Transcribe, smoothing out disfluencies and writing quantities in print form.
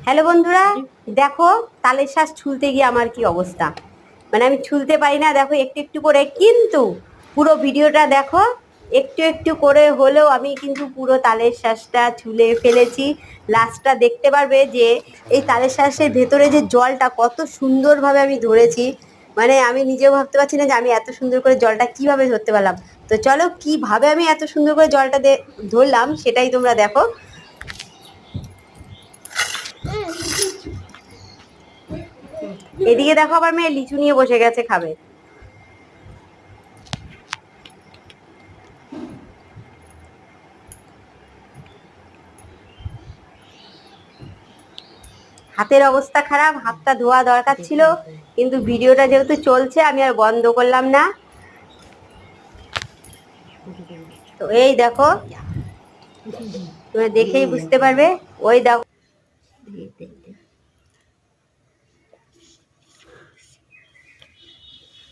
Hello বন্ধুরা, দেখো তালের শাঁস ছুলতে গিয়ে আমার কি অবস্থা। মানে আমি ছুলতে পারি না, দেখো একটু একটু করে, কিন্তু পুরো ভিডিওটা দেখো, একটু একটু করে হলেও আমি কিন্তু পুরো তালের শাঁসটা ছুলে ফেলেছি। লাস্টটা দেখতে পারবে যে এই তালের শাঁসের ভেতরে যে জলটা কত সুন্দরভাবে আমি ধরেছি। মানে আমি নিজেও ভাবতে পারছি না যে আমি এত সুন্দর করে জলটা কিভাবে ধরতে পারলাম। তো চলো কিভাবে আমি এত সুন্দর করে জলটা ধরলাম সেটাই তোমরা দেখো। এদিকে দেখো আবার মেয়ে লিচু নিয়ে বসে গেছে খাবে। হাতের অবস্থা খারাপ, হাতটা ধোয়া দরকার ছিল, কিন্তু ভিডিওটা যেহেতু চলছে আমি আর বন্ধ করলাম না। তো এই দেখো, তুমি দেখেই বুঝতে পারবে। ওই দেখো,